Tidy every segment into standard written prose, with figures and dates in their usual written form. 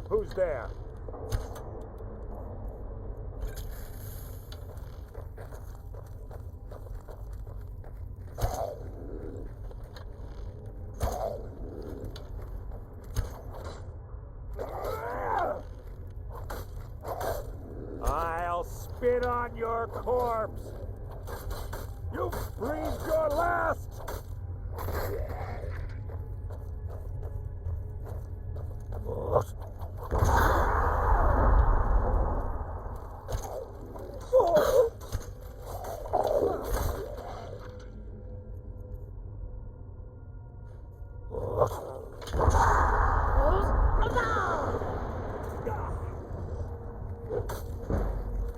Who's there? I'll spit on your corpse. You breathed your last.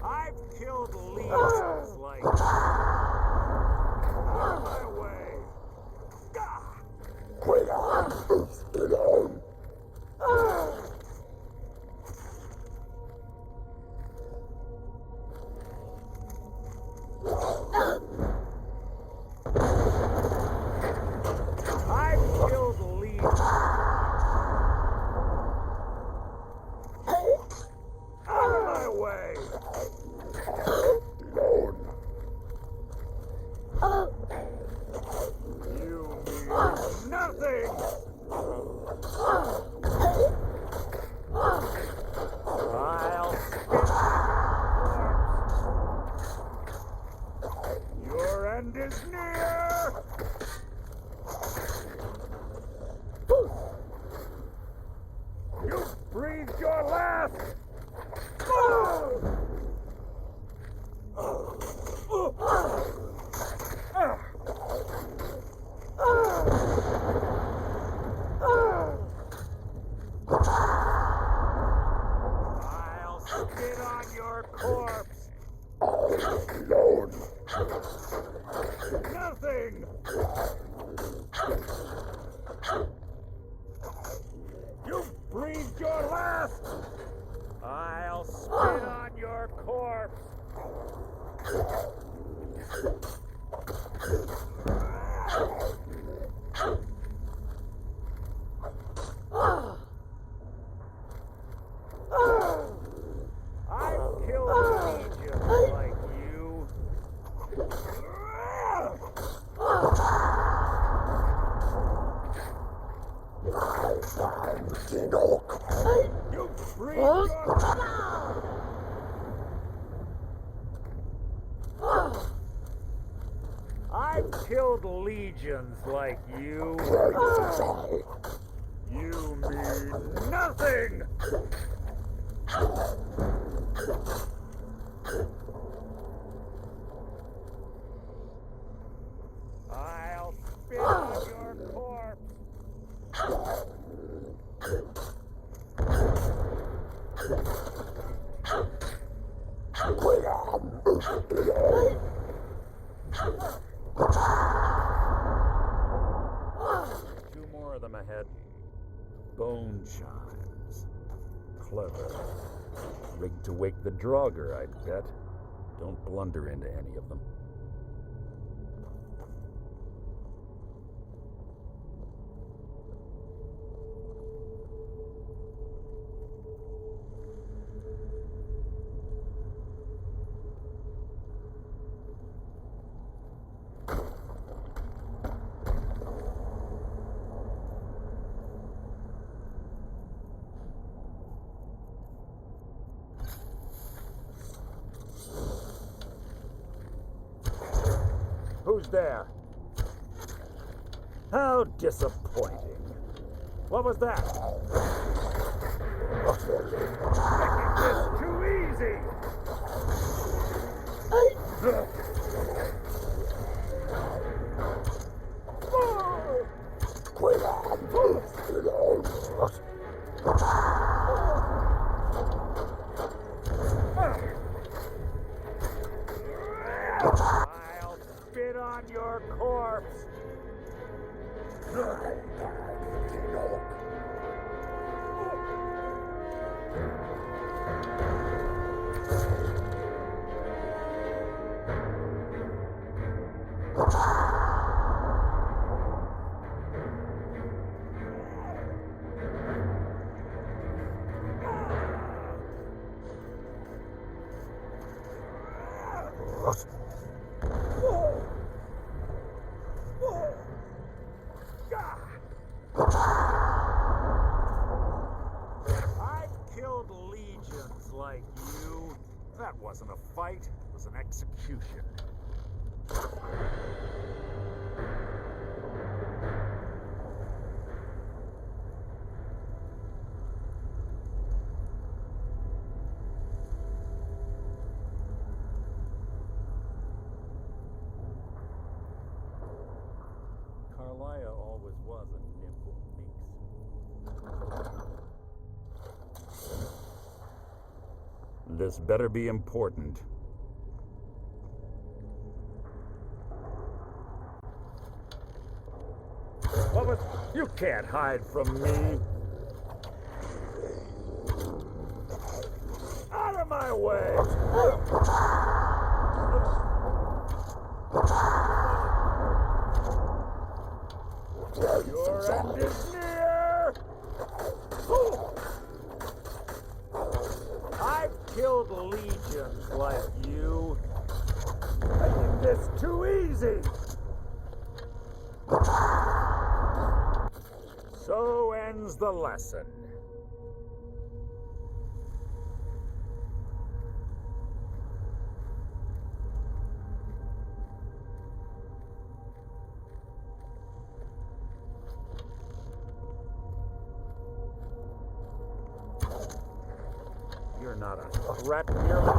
I've killed legions like out of my way. I've killed legions. Out of my way. You mean nothing. I'll spit on your corpse. Your end is near. You breathed your last. I'll spit on your corpse. Nothing. You breathed your last. I'll spit on your corpse. I've killed legions like you. You breathed your I've killed legions like you. You mean nothing. I'll spit on your corpse. Two more of them ahead. Bone chimes. Clever. Rigged to wake the Draugr, I bet. Don't blunder into any of them. Who's there? How disappointing. What was that? Making this too easy. I'll spit on your corpse. Marlaya always was a nimble minx. This better be important. What was... You can't hide from me! Out of my way! Your end is near! I've killed legions like you. Making this too easy! So ends the lesson. You're not a threat, nearly.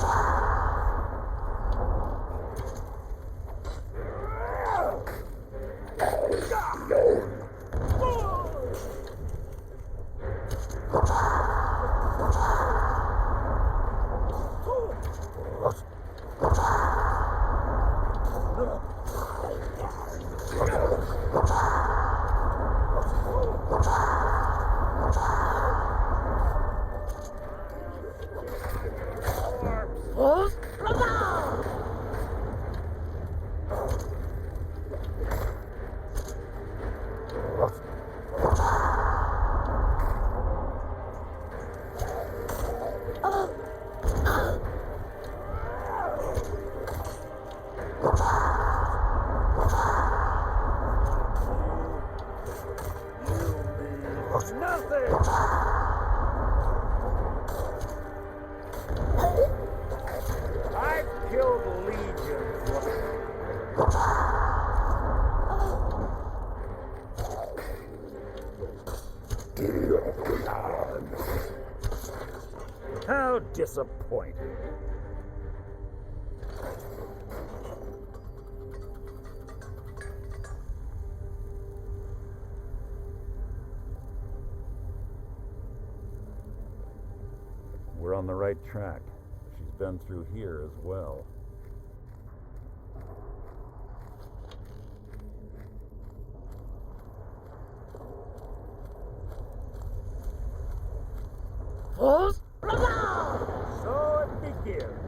How disappointing. We're on the right track. She's been through here as well. So it begins.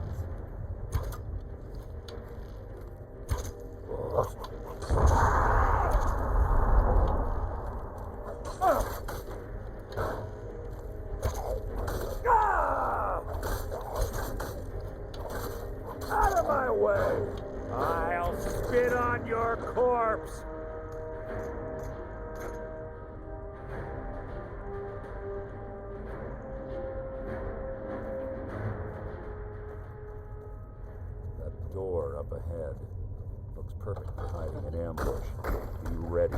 Out of my way! I'll spit on your corpse! That door up ahead looks perfect for hiding an ambush. Be ready.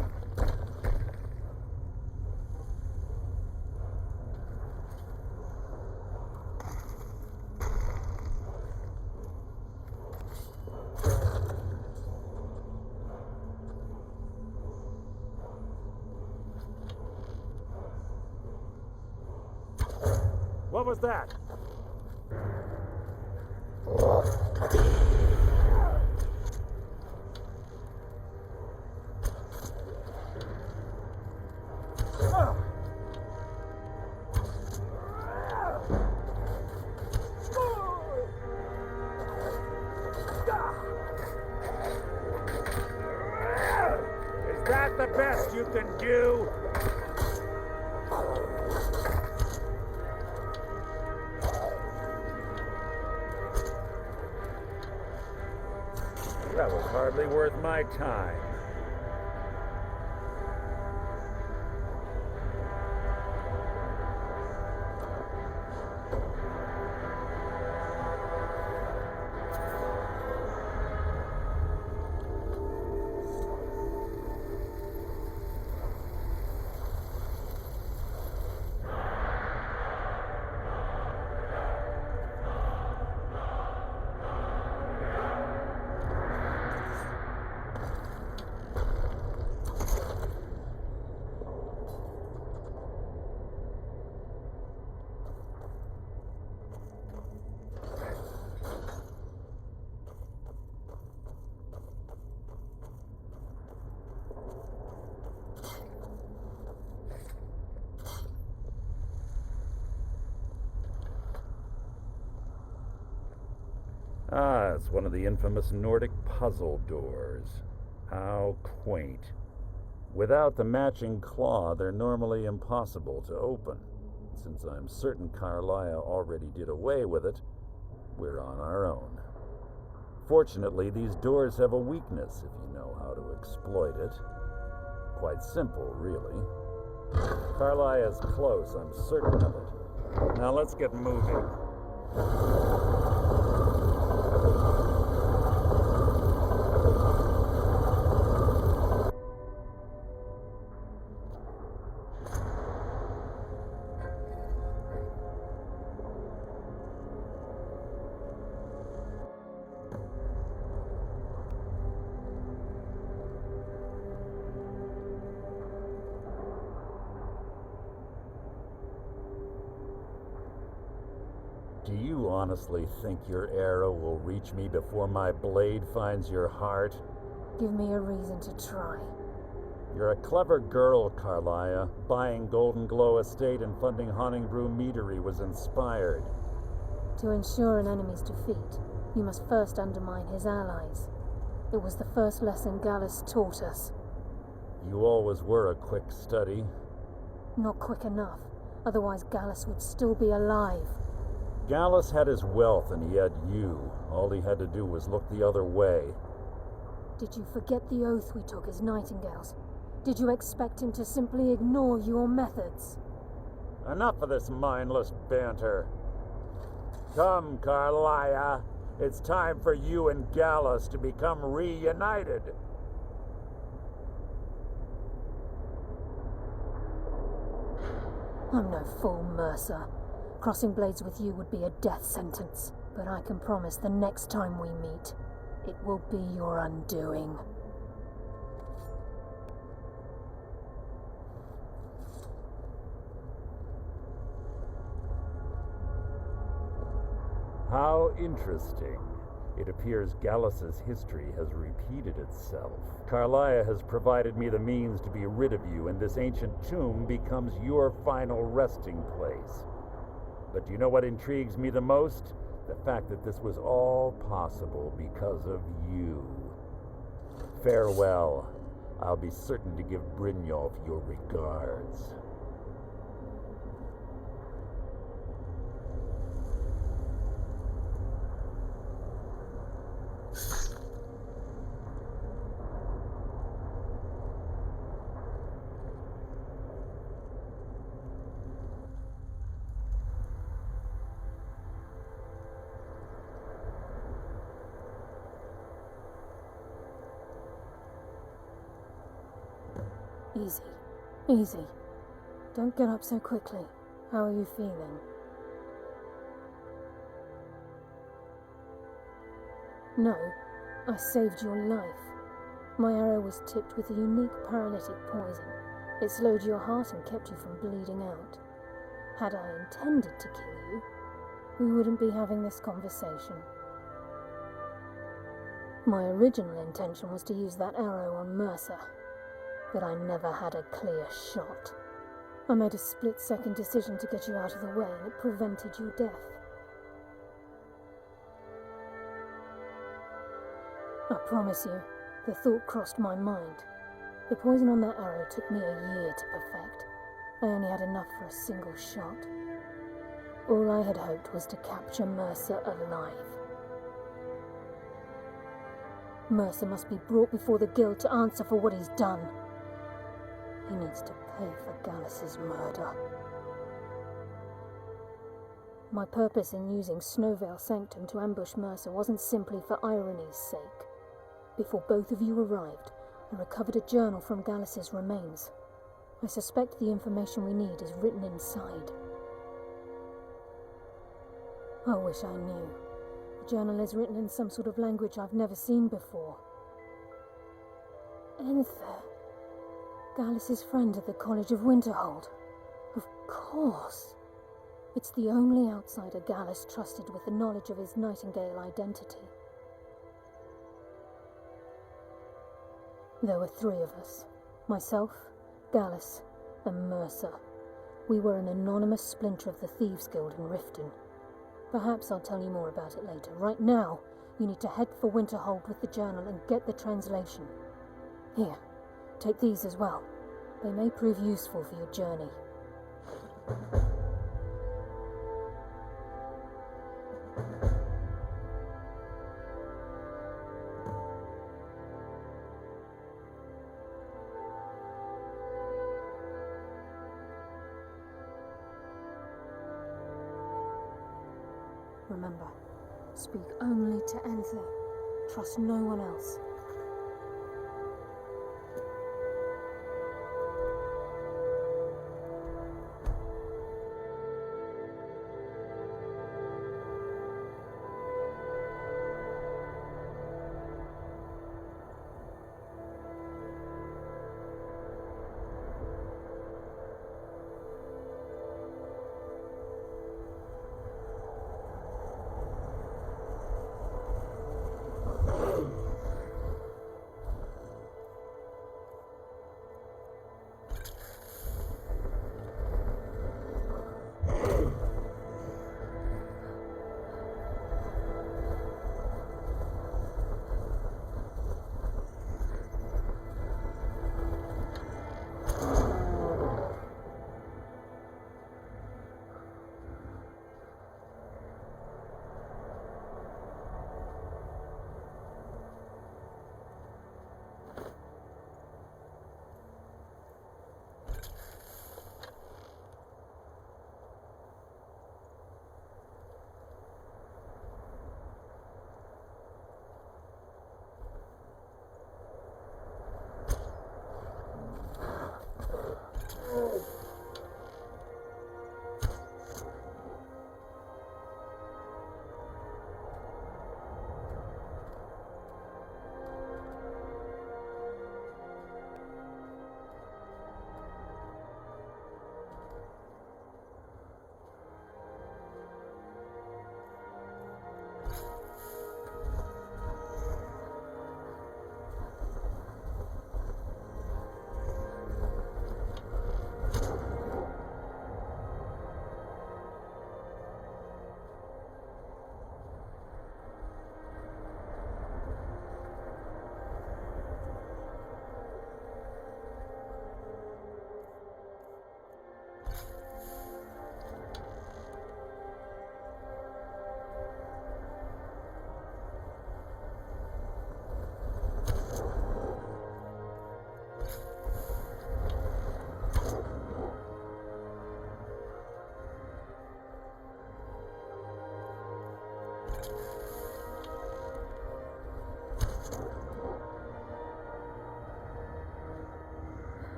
What was that? Is that the best you can do? That was hardly worth my time. Ah, it's one of the infamous Nordic puzzle doors. How quaint. Without the matching claw, they're normally impossible to open. Since I'm certain Carlia already did away with it, we're on our own. Fortunately, these doors have a weakness if you know how to exploit it. Quite simple, really. Carlia's close, I'm certain of it. Now let's get moving. Do you honestly think your arrow will reach me before my blade finds your heart? Give me a reason to try. You're a clever girl, Carlia. Buying Golden Glow Estate and funding Honningbrew Meadery was inspired. To ensure an enemy's defeat, you must first undermine his allies. It was the first lesson Gallus taught us. You always were a quick study. Not quick enough, otherwise Gallus would still be alive. Gallus had his wealth and he had you. All he had to do was look the other way. Did you forget the oath we took as nightingales? Did you expect him to simply ignore your methods? Enough of this mindless banter. Come, Carlia. It's time for you and Gallus to become reunited. I'm no fool, Mercer. Crossing blades with you would be a death sentence, but I can promise the next time we meet, it will be your undoing. How interesting. It appears Gallus's history has repeated itself. Carlia has provided me the means to be rid of you, and this ancient tomb becomes your final resting place. But do you know what intrigues me the most? The fact that this was all possible because of you. Farewell. I'll be certain to give Brynjolf your regards. Easy. Easy. Don't get up so quickly. How are you feeling? No, I saved your life. My arrow was tipped with a unique paralytic poison. It slowed your heart and kept you from bleeding out. Had I intended to kill you, we wouldn't be having this conversation. My original intention was to use that arrow on Mercer, but I never had a clear shot. I made a split-second decision to get you out of the way, and it prevented your death. I promise you, the thought crossed my mind. The poison on that arrow took me a year to perfect. I only had enough for a single shot. All I had hoped was to capture Mercer alive. Mercer must be brought before the guild to answer for what he's done. He needs to pay for Gallus's murder. My purpose in using Snowvale Sanctum to ambush Mercer wasn't simply for irony's sake. Before both of you arrived, I recovered a journal from Gallus's remains. I suspect the information we need is written inside. I wish I knew. The journal is written in some sort of language I've never seen before. Enther. Gallus's friend at the College of Winterhold. Of course. It's the only outsider Gallus trusted with the knowledge of his Nightingale identity. There were 3 of us. Myself, Gallus, and Mercer. We were an anonymous splinter of the Thieves' Guild in Riften. Perhaps I'll tell you more about it later. Right now, you need to head for Winterhold with the journal and get the translation. Here, take these as well. They may prove useful for your journey. Remember, speak only to Anther. Trust no one else.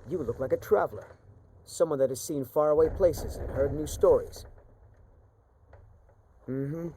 You look like a traveler. Someone that has seen faraway places and heard new stories. Mm-hmm.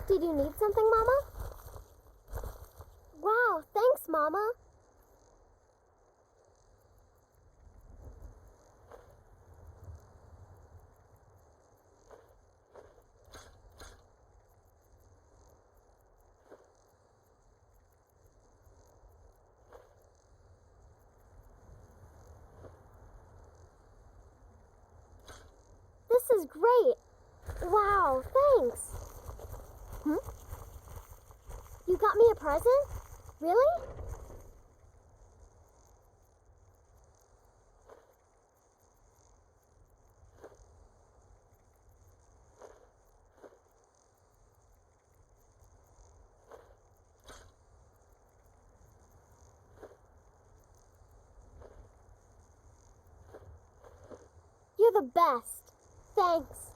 Did you need something, Mama? Wow, thanks, Mama. This is great. Wow, thanks. You got me a present? Really? You're the best. Thanks.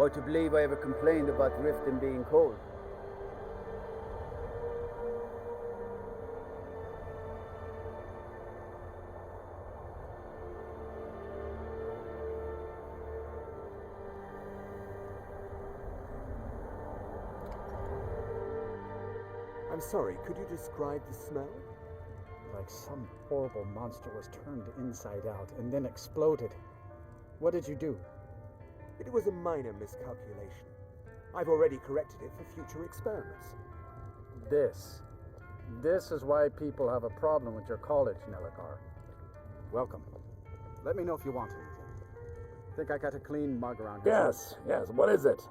or to believe I ever complained about Riften being cold. I'm sorry, could you describe the smell? Like some horrible monster was turned inside out and then exploded. What did you do? It was a minor miscalculation. I've already corrected it for future experiments. This is why people have a problem with your college, Nelligar. Welcome. Let me know if you want anything. Think I got a clean mug around here? Yes, what is it?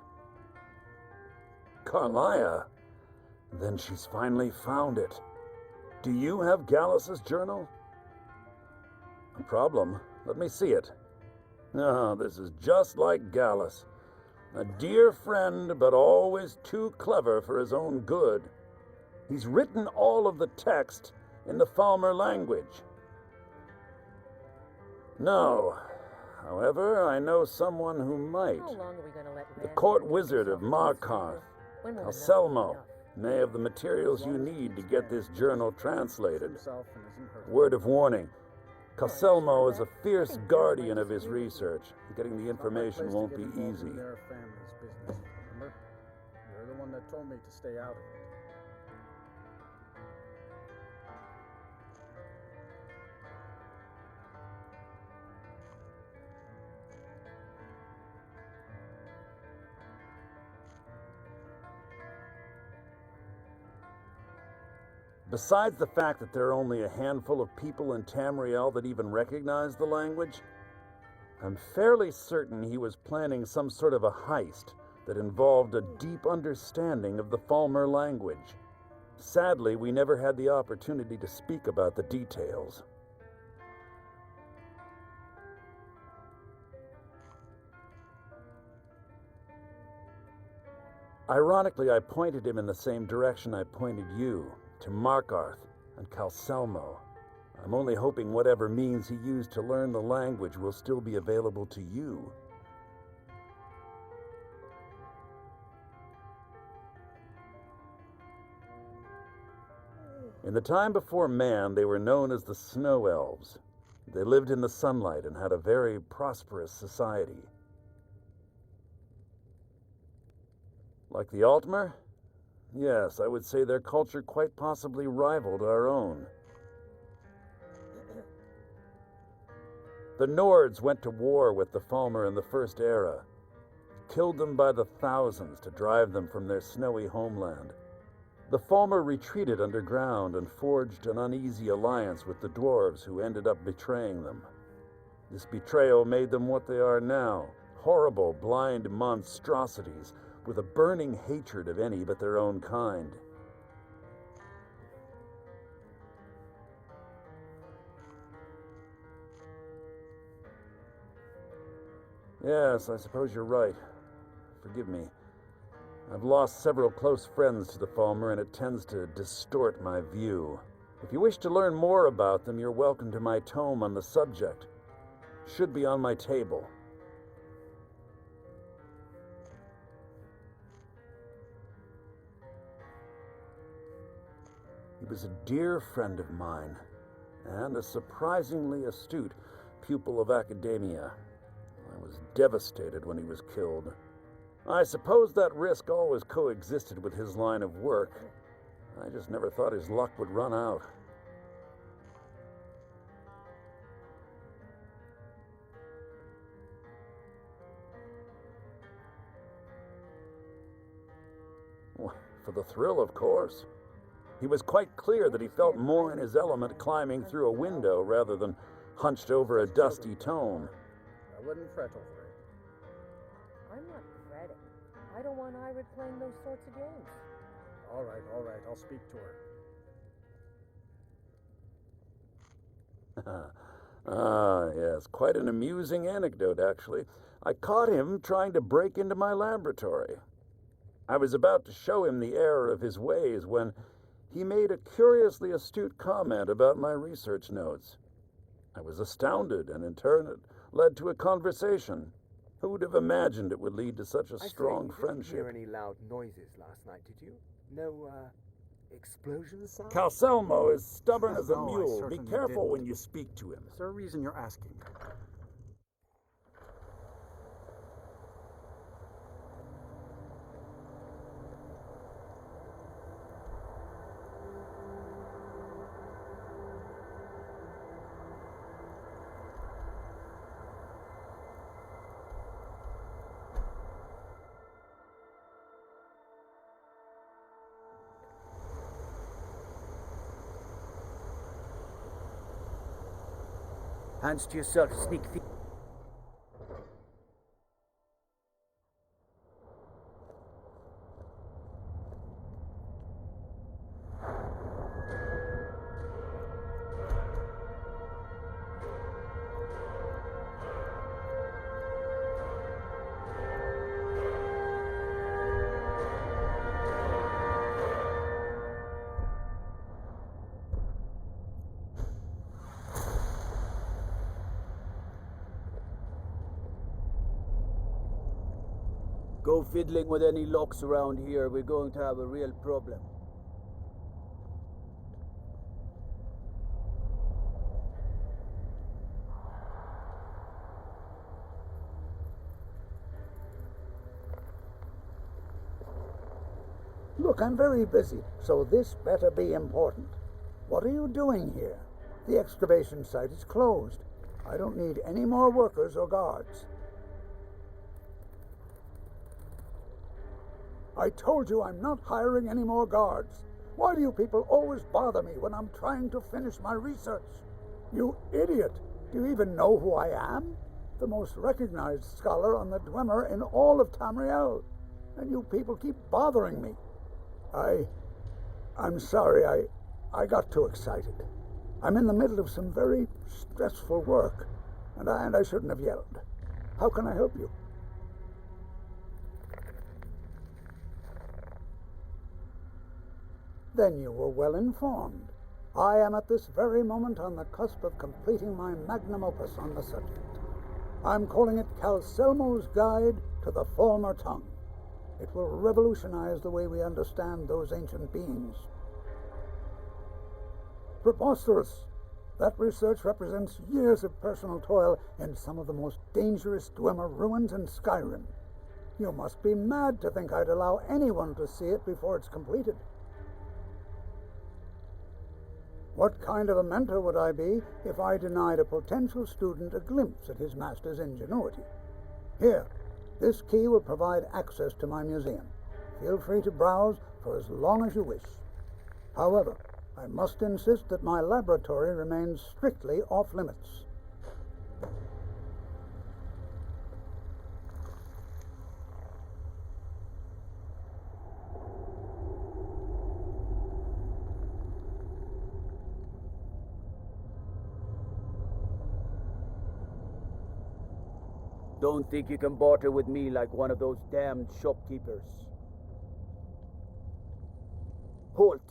Carlia? Then she's finally found it. Do you have Gallus's journal? A problem? Let me see it. Ah, this is just like Gallus. A dear friend, but always too clever for his own good. He's written all of the text in the Falmer language. No. However, I know someone who might. How long are we going to let The court wizard of Markarth, Anselmo, may have the materials you need to get this journal translated. Word of warning, Anselmo is a fierce guardian of his research. Getting the information won't be easy. Their family's business. Remember? You're the one that told me to stay out of it. Besides the fact that there are only a handful of people in Tamriel that even recognize the language, I'm fairly certain he was planning some sort of a heist that involved a deep understanding of the Falmer language. Sadly, we never had the opportunity to speak about the details. Ironically, I pointed him in the same direction I pointed you, to Markarth and Calselmo. I'm only hoping whatever means he used to learn the language will still be available to you. In the time before man, they were known as the Snow Elves. They lived in the sunlight and had a very prosperous society. Like the Altmer? Yes, I would say their culture quite possibly rivaled our own. The Nords went to war with the Falmer in the First Era, killed them by the thousands to drive them from their snowy homeland. The Falmer retreated underground and forged an uneasy alliance with the dwarves who ended up betraying them. This betrayal made them what they are now, horrible, blind monstrosities with a burning hatred of any but their own kind. Yes, I suppose you're right. Forgive me. I've lost several close friends to the Falmer, and it tends to distort my view. If you wish to learn more about them, you're welcome to my tome on the subject. Should be on my table. He was a dear friend of mine, and a surprisingly astute pupil of academia. I was devastated when he was killed. I suppose that risk always coexisted with his line of work. I just never thought his luck would run out. For the thrill, of course. He was quite clear that he felt more in his element climbing through a window rather than hunched over a dusty tome. I wouldn't fret over it. I'm not fretting. I don't want Irid playing those sorts of games. All right, I'll speak to her. Yes, quite an amusing anecdote, actually. I caught him trying to break into my laboratory. I was about to show him the error of his ways when he made a curiously astute comment about my research notes. I was astounded, and in turn it led to a conversation. Who would have imagined it would lead to such a I say, strong you didn't friendship? hear any loud noises last night, did you? No, explosion sound? Calselmo is stubborn as a No, I mule. Be certainly careful didn't. when you speak to him. Is there a reason you're asking? Hands to yourself, sneak thief. Go fiddling with any locks around here. We're going to have a real problem. Look, I'm very busy, so this better be important. What are you doing here? The excavation site is closed. I don't need any more workers or guards. I told you I'm not hiring any more guards. Why do you people always bother me when I'm trying to finish my research? You idiot! Do you even know who I am? The most recognized scholar on the Dwemer in all of Tamriel. And you people keep bothering me. I'm sorry, I got too excited. I'm in the middle of some very stressful work, and I shouldn't have yelled. How can I help you? Then you were well informed. I am at this very moment on the cusp of completing my magnum opus on the subject. I'm calling it Calselmo's Guide to the Falmer Tongue. It will revolutionize the way we understand those ancient beings. Preposterous! That research represents years of personal toil in some of the most dangerous Dwemer ruins in Skyrim. You must be mad to think I'd allow anyone to see it before it's completed. What kind of a mentor would I be if I denied a potential student a glimpse at his master's ingenuity? Here, this key will provide access to my museum. Feel free to browse for as long as you wish. However, I must insist that my laboratory remains strictly off limits. Don't think you can barter with me like one of those damned shopkeepers. Halt!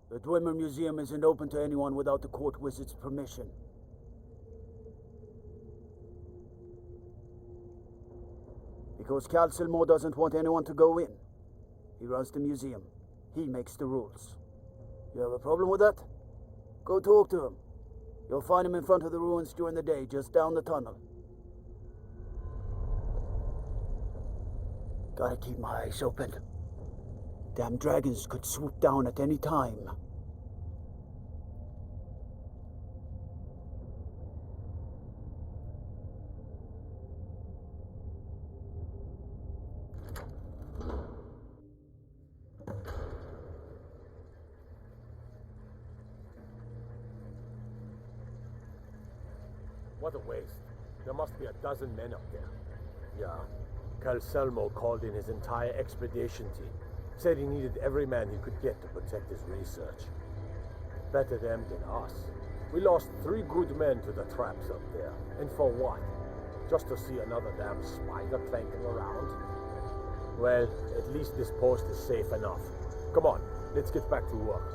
The Dwemer Museum isn't open to anyone without the court wizard's permission. Because Calselmo doesn't want anyone to go in. He runs the museum. He makes the rules. You have a problem with that? Go talk to him. You'll find him in front of the ruins during the day, just down the tunnel. Gotta keep my eyes open. Damn dragons could swoop down at any time. What a waste. There must be a dozen men up there. Yeah. Calselmo called in his entire expedition team. Said he needed every man he could get to protect his research. Better them than us. We lost 3 good men to the traps up there. And for what? Just to see another damn spider clanking around? Well, at least this post is safe enough. Come on, let's get back to work.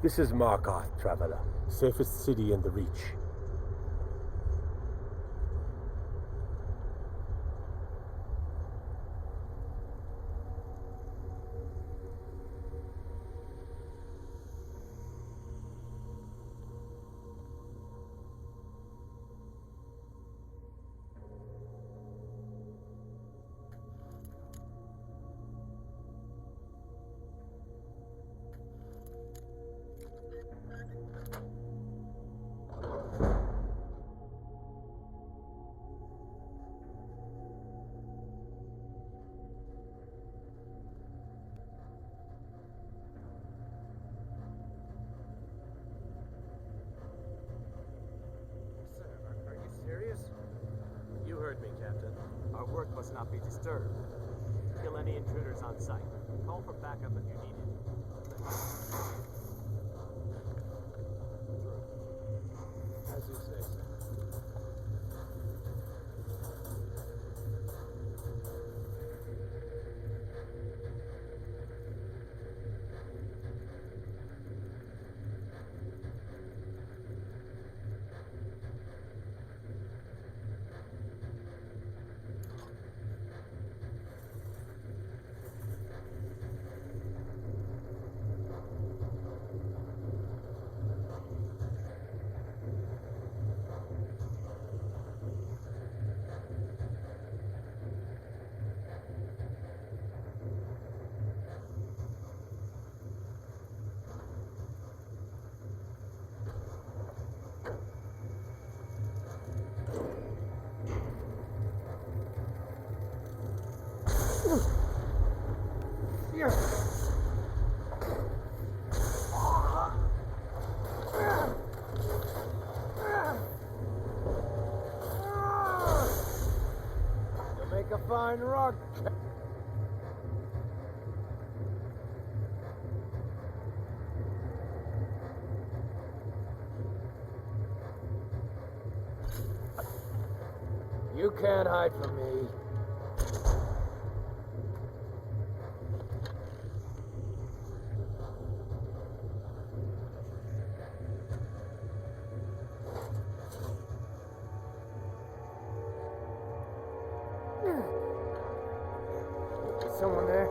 This is Markarth, traveler. Safest city in the Reach. You heard me, Captain. Our work must not be disturbed. Kill any intruders on sight. Call for backup if you need it. As you say, sir. You'll make a fine rug. You can't hide from me. Is someone there?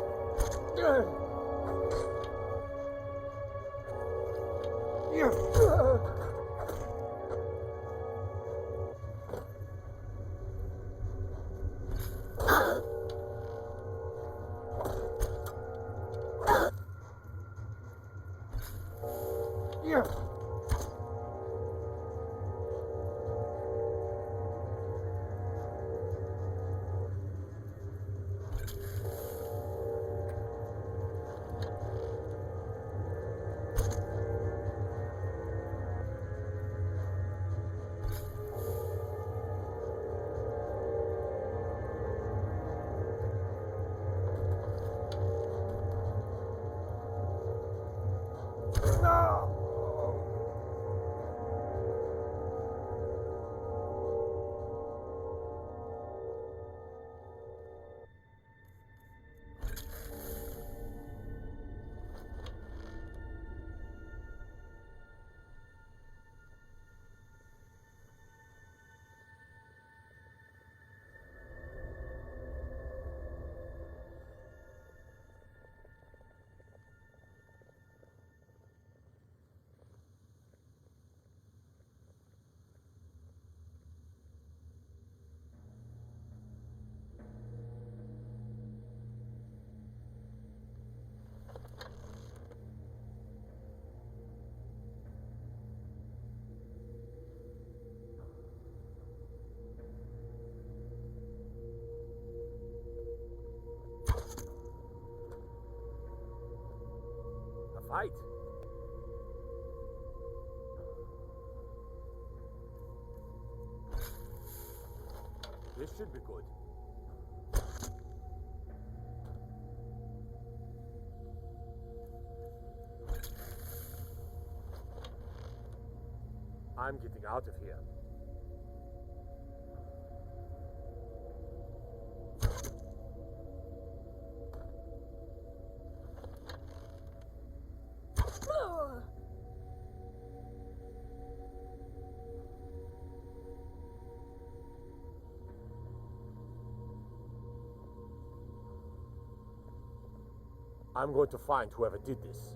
Fight. This should be good. I'm getting out of here. I'm going to find whoever did this.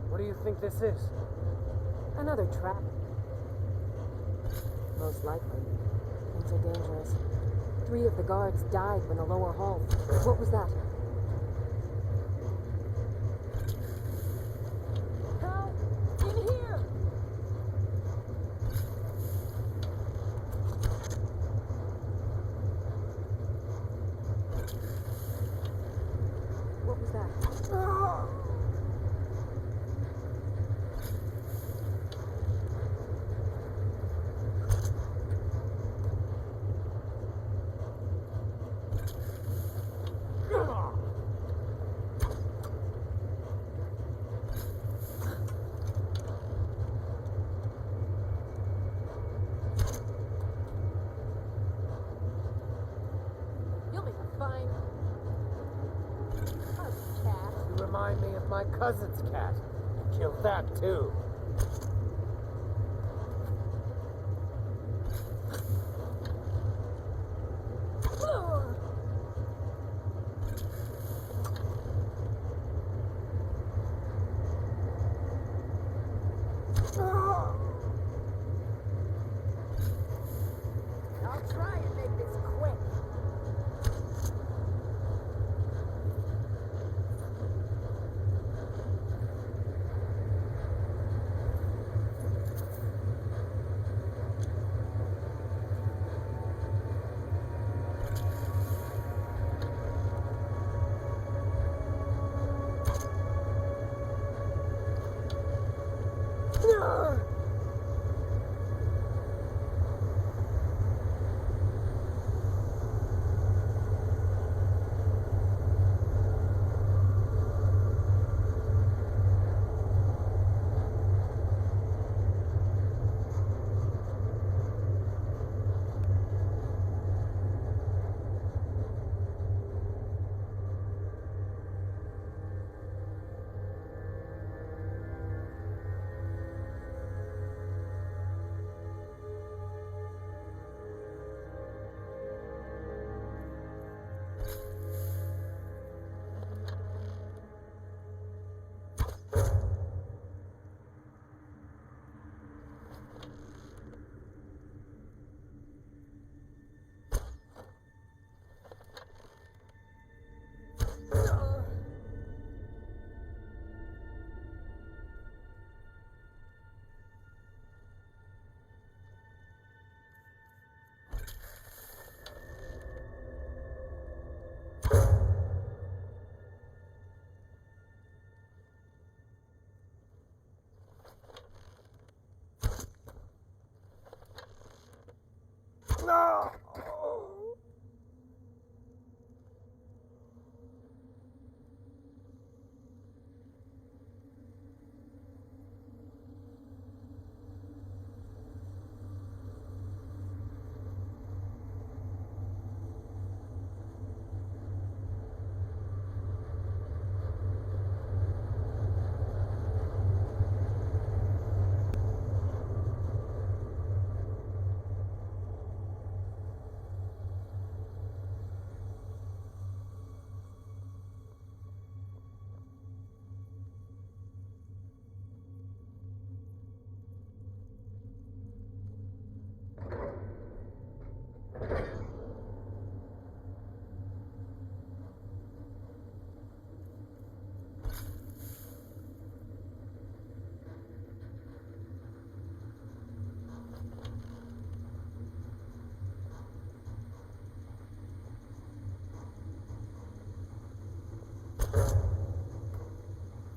What do you think this is? Another trap. Most likely. Things are dangerous. 3 of the guards died when the lower hall. What was that? Help! In here! What was that? You'll make a fine cat. You remind me of my cousin's cat. Killed that too. I'll try and make this quick.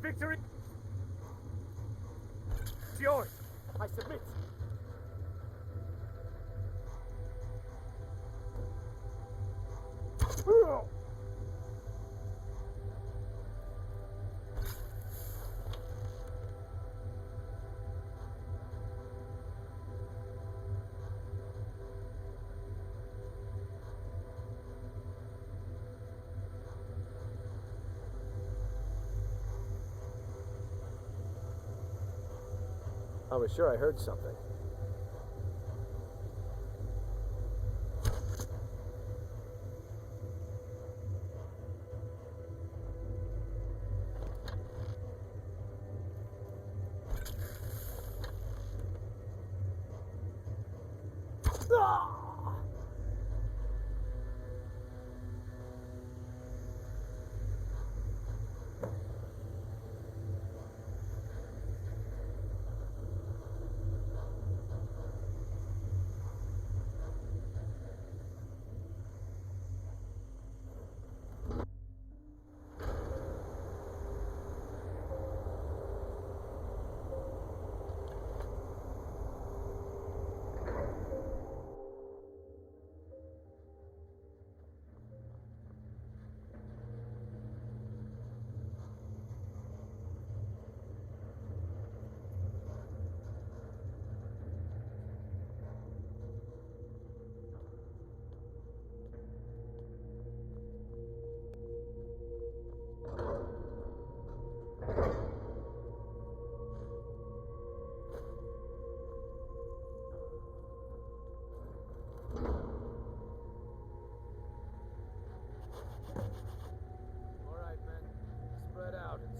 Victory! It's yours. I submit. I was sure I heard something.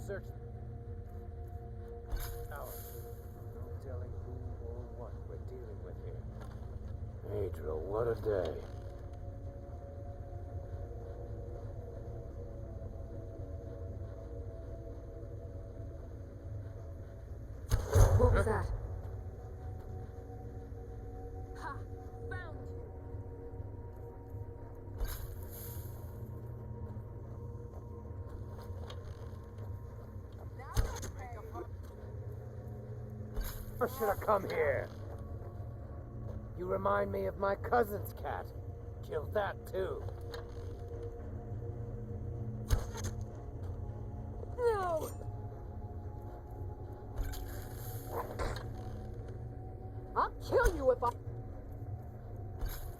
Search the tower. No telling who or what we're dealing with here. Adriel, what a day. What was that? Ha! Found you! I should have come here. You remind me of my cousin's cat. Killed that too. No! I'll kill you if I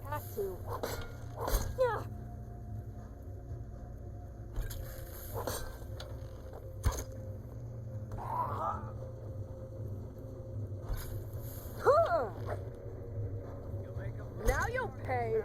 have to. Yeah! Now you'll pay.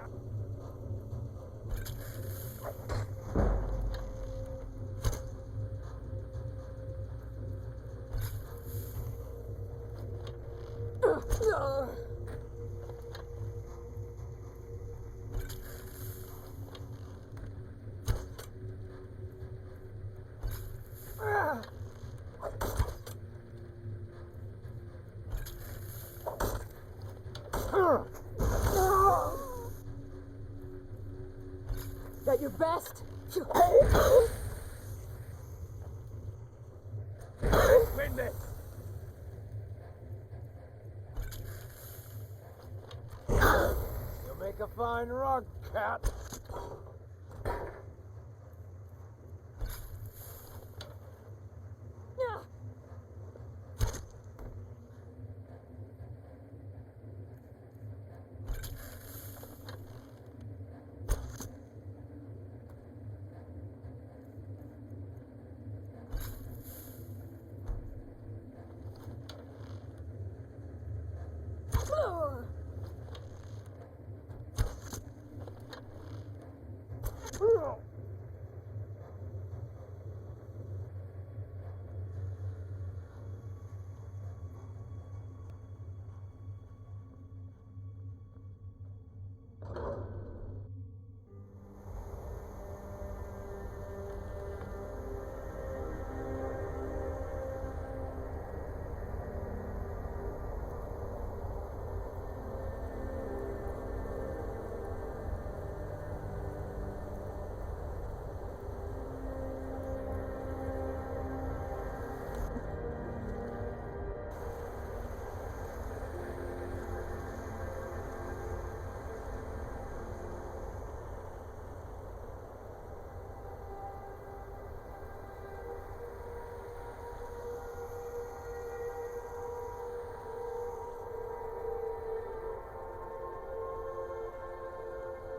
That your best? Win this! You'll make a fine rug, cat.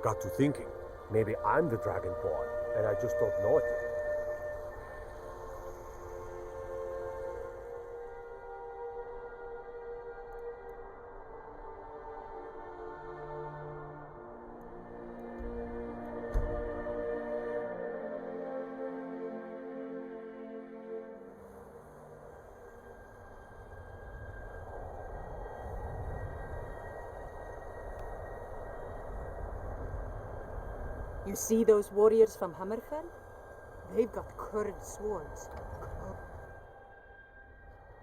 Got to thinking, maybe I'm the Dragonborn, and I just don't know it yet. You see those warriors from Hammerfell? They've got curved swords.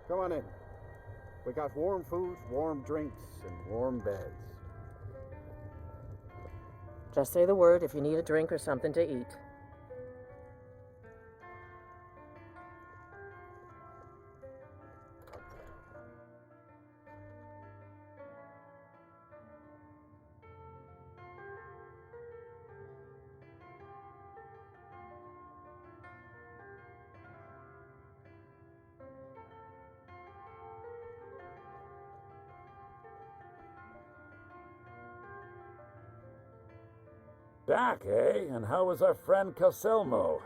Come on in. We got warm food, warm drinks, and warm beds. Just say the word if you need a drink or something to eat. Back, eh? And how is our friend Calselmo?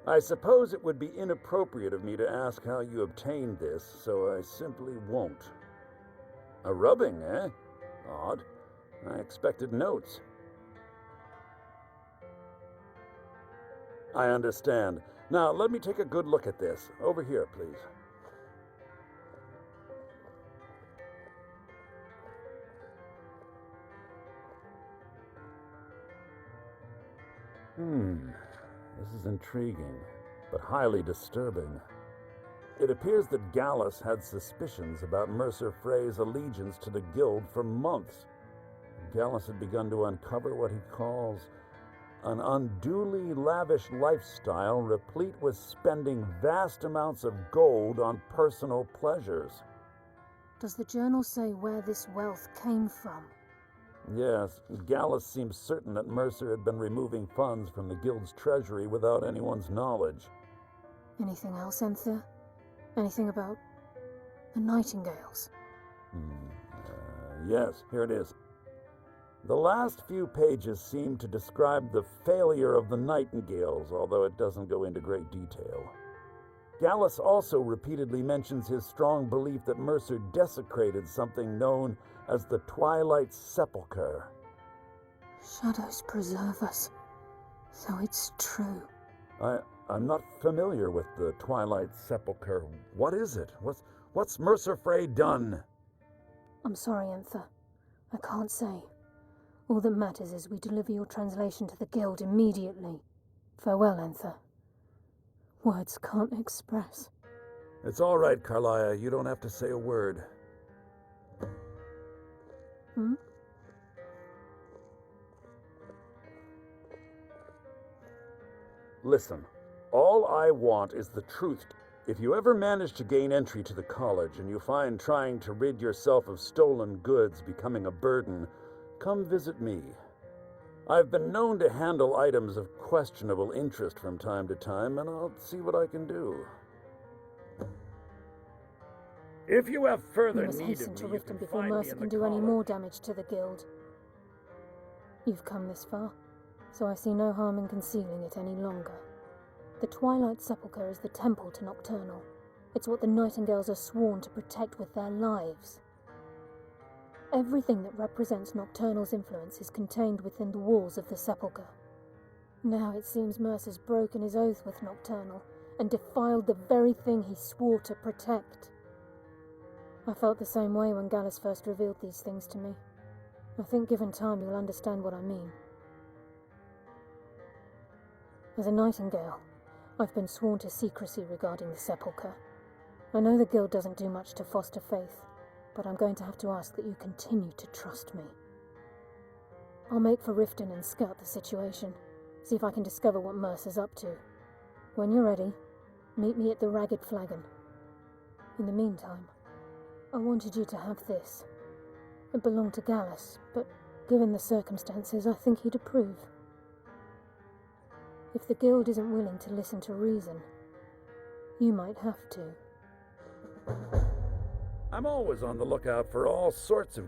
I suppose it would be inappropriate of me to ask how you obtained this, so I simply won't. A rubbing, eh? Odd. I expected notes. I understand. Now, let me take a good look at this. Over here, please. This is intriguing, but highly disturbing. It appears that Gallus had suspicions about Mercer Frey's allegiance to the Guild for months. Gallus had begun to uncover what he calls an unduly lavish lifestyle replete with spending vast amounts of gold on personal pleasures. Does the journal say where this wealth came from? Yes, Gallus seems certain that Mercer had been removing funds from the Guild's treasury without anyone's knowledge. Anything else, Enther? Anything about the Nightingales? Yes, here it is. The last few pages seem to describe the failure of the Nightingales, although it doesn't go into great detail. Gallus also repeatedly mentions his strong belief that Mercer desecrated something known as the Twilight Sepulchre. Shadows preserve us, so it's true. I'm not familiar with the Twilight Sepulchre. What is it? What's Mercer Frey done? I'm sorry, Enther. I can't say. All that matters is we deliver your translation to the Guild immediately. Farewell, Enther. Words can't express. It's all right, Carlia. You don't have to say a word. Listen, all I want is the truth. If you ever manage to gain entry to the college and you find trying to rid yourself of stolen goods becoming a burden, come visit me. I've been known to handle items of questionable interest from time to time, and I'll see what I can do. If you have further We must need hasten of to me, you Riften can before find me Mercer in can the do any college. more damage to the Guild. You've come this far, so I see no harm in concealing it any longer. The Twilight Sepulchre is the temple to Nocturnal. It's what the Nightingales are sworn to protect with their lives. Everything that represents Nocturnal's influence is contained within the walls of the Sepulchre. Now it seems Mercer's broken his oath with Nocturnal and defiled the very thing he swore to protect. I felt the same way when Gallus first revealed these things to me. I think given time you'll understand what I mean. As a Nightingale, I've been sworn to secrecy regarding the Sepulchre. I know the Guild doesn't do much to foster faith, but I'm going to have to ask that you continue to trust me. I'll make for Riften and scout the situation, see if I can discover what Mercer's up to. When you're ready, meet me at the Ragged Flagon. In the meantime, I wanted you to have this. It belonged to Gallus, but given the circumstances, I think he'd approve. If the Guild isn't willing to listen to reason, you might have to. I'm always on the lookout for all sorts of